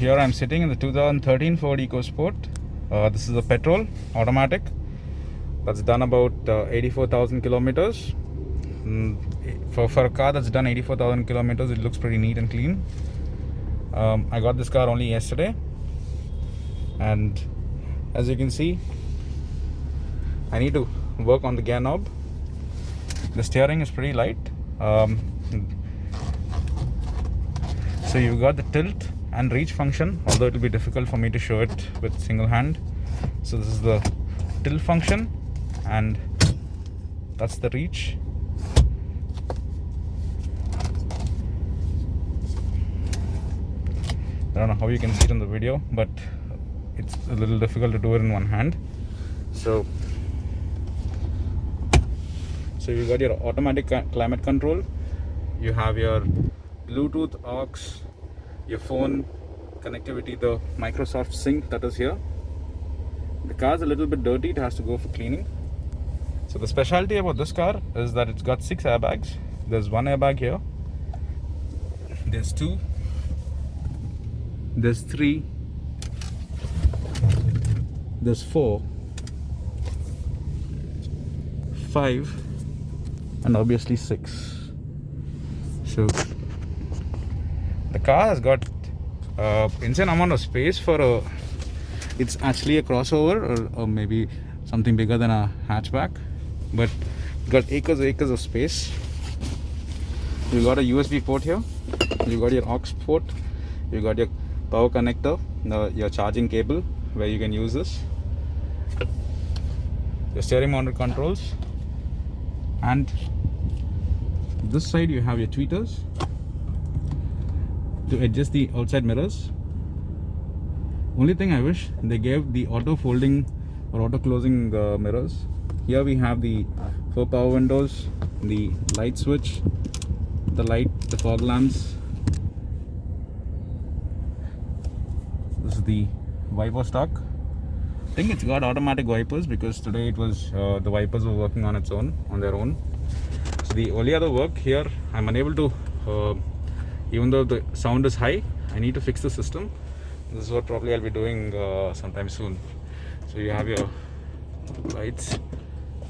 here I'm sitting in the 2013 Ford EcoSport. This is a petrol automatic that's done about 84,000 kilometers. For a car that's done 84,000 kilometers, it looks pretty neat and clean. I got this car only yesterday, and as you can see, I need to work on the gear knob. The steering is pretty light. So you've got the tilt and reach function, although it will be difficult for me to show it with single hand. So this is the tilt function, and that's the reach. I don't know how you can see it in the video, but it's a little difficult to do it in one hand. So you got your automatic climate control, you have your Bluetooth aux, your phone connectivity, the Microsoft Sync that is here. The car's a little bit dirty, it has to go for cleaning. So the specialty about this car is that it's got 6 airbags. There's 1 airbag here, there's 2, there's 3, there's 4, 5, and obviously 6. So the car has got insane amount of space for a, it's actually a crossover or maybe something bigger than a hatchback, but it's got acres of space. You got a USB port here, you got your aux port, you got your power connector, your charging cable where you can use this, your steering mounted controls, and this side you have your tweeters to adjust the outside mirrors. Only thing I wish they gave the auto folding or auto closing mirrors. Here we have the 4 power windows, the light switch, the light, the fog lamps. This is the wiper stock. I think it's got automatic wipers because today it was the wipers were working on their own. So the only other work here, I'm unable to, even though the sound is high, I need to fix the system. This is what probably I'll be doing sometime soon. So you have your lights,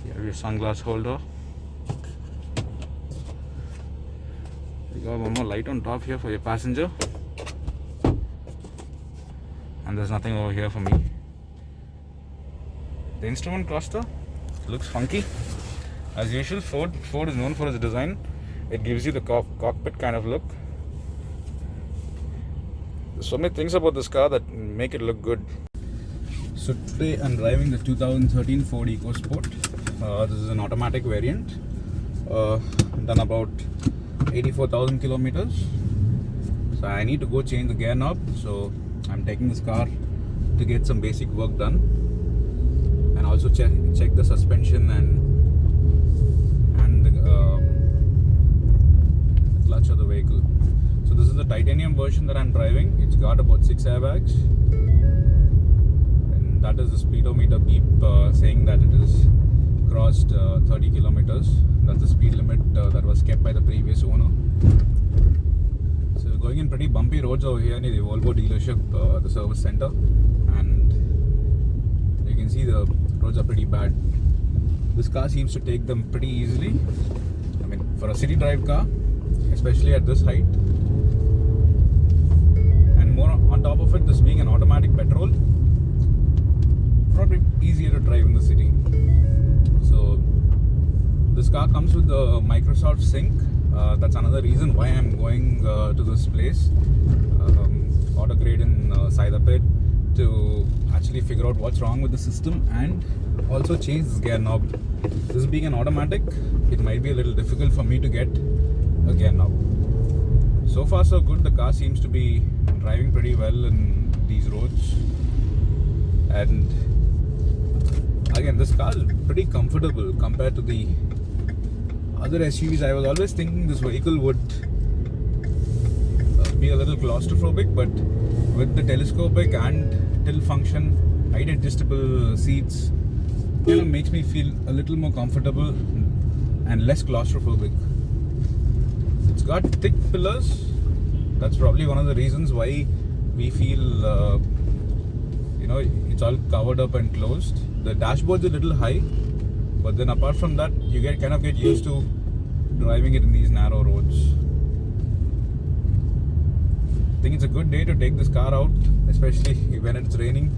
you have your sunglass holder, you got one more light on top here for your passenger, and there's nothing over here for me. The instrument cluster looks funky. As usual, Ford is known for its design. It gives you the cockpit kind of look. There's so many things about this car that make it look good. So today I'm driving the 2013 Ford EcoSport. This is an automatic variant. Done about 84,000 kilometers. So I need to go change the gear knob. So I'm taking this car to get some basic work done, and also check the suspension and the clutch of the vehicle. So this is the titanium version that I'm driving. It's got about 6 airbags, and that is the speedometer beep saying that it has crossed 30 kilometers. That's the speed limit that was kept by the previous owner. So we're going in pretty bumpy roads over here near the Volvo dealership, the service center, and you can see the roads are pretty bad. This car seems to take them pretty easily. I mean, for a city drive car, especially at this height, and more on top of it, this being an automatic petrol, probably easier to drive in the city. So this car comes with the Microsoft Sync. That's another reason why I'm going to this place, Autograde in Saidapet, to actually figure out what's wrong with the system and also change this gear knob. This being an automatic, it might be a little difficult for me to get a gear knob. So far so good. The car seems to be driving pretty well in these roads, and again, this car is pretty comfortable compared to the other SUVs. I was always thinking this vehicle would be a little claustrophobic, but with the telescopic and tilt function, height adjustable seats, makes me feel a little more comfortable and less claustrophobic. It's got thick pillars. That's probably one of the reasons why we feel it's all covered up and closed. The dashboard's a little high, but then apart from that, you kind of get used to driving it in these narrow roads. I think it's a good day to take this car out, especially when it's raining.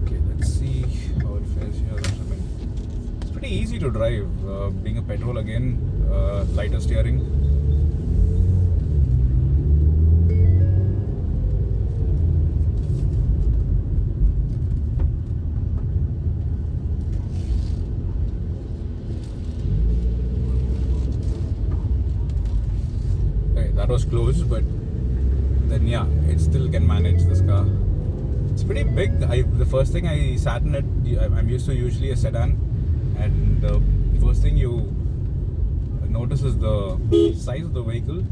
Okay, let's see how it fares here. I mean, it's pretty easy to drive, being a petrol again, lighter steering. That was close, but then yeah, it still can manage this car. It's pretty big. The first thing I sat in it, I'm used to usually a sedan, and the first thing you notice is the size of the vehicle.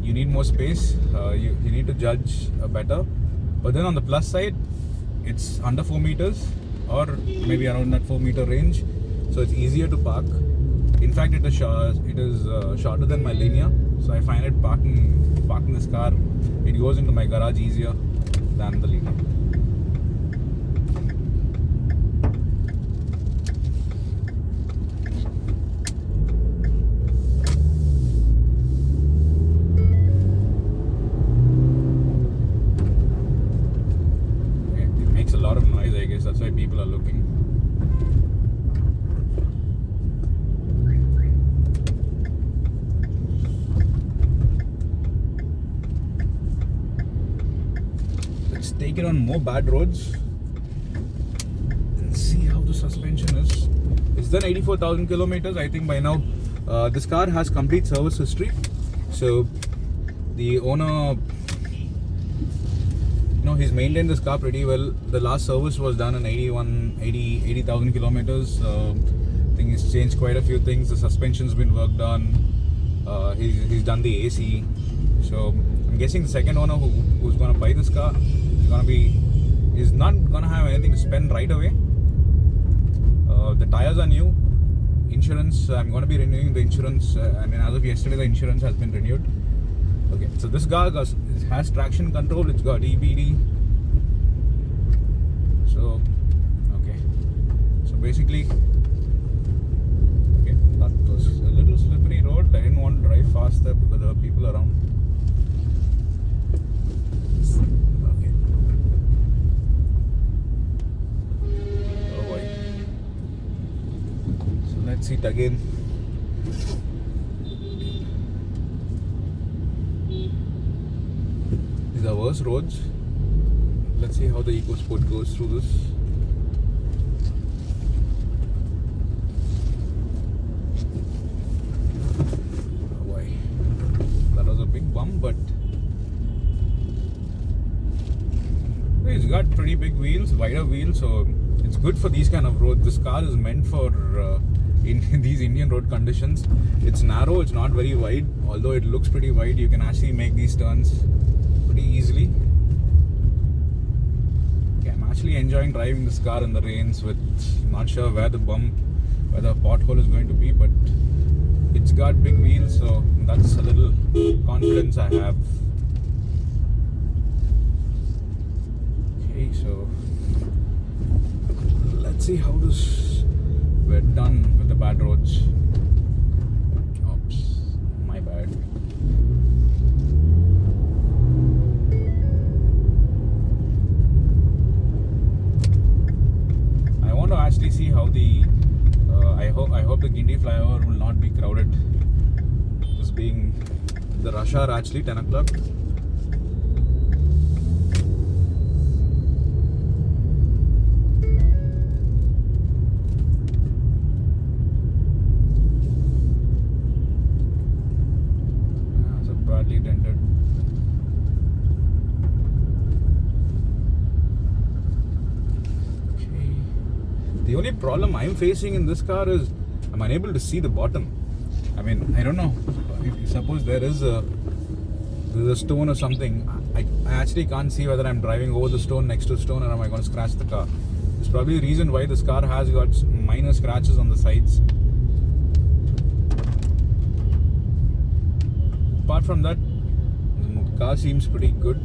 You need more space. You need to judge better. But then on the plus side, it's under 4 meters or maybe around that 4-meter range, so it's easier to park. In fact, it is shorter than my Linear. So I find it parking this car, it goes into my garage easier than the Linear. It makes a lot of noise, I guess. That's why people are looking. Take it on more bad roads and see how the suspension is. It's done 84,000 kilometers. I think by now this car has complete service history. So the owner, he's maintained this car pretty well. The last service was done in 80,000 kilometers. I think he's changed quite a few things. The suspension's been worked on. He's done the AC. So I'm guessing the second owner who's going to buy this car is not gonna have anything to spend right away. The tires are new. Insurance, I'm gonna be renewing the insurance. As of yesterday, the insurance has been renewed. Okay, so this car has traction control. It's got EBD. So, okay. So basically, okay, that was a little slippery road. I didn't want to drive fast there because there were people around. Let's see it again. These are worse roads. Let's see how the EcoSport goes through this. Oh boy. That was a big bump, but it's got pretty big wheels, wider wheels, so it's good for these kind of roads. This car is meant for in these Indian road conditions. It's narrow, it's not very wide, although it looks pretty wide. You can actually make these turns pretty easily. Okay, I'm actually enjoying driving this car in the rains with not sure where the pothole is going to be, but it's got big wheels, so that's a little confidence I have. Okay, so let's see how we're done with the bad roads. Oops, my bad. I want to actually see how the I hope the Guindy flyover will not be crowded. This being the rush hour, actually 10 o'clock. Dented. Okay. The only problem I'm facing in this car is I'm unable to see the bottom. I don't know. Suppose there's a stone or something. I actually can't see whether I'm driving over the stone, next to the stone, or am I going to scratch the car. It's probably the reason why this car has got minor scratches on the sides. apart from that, car seems pretty good.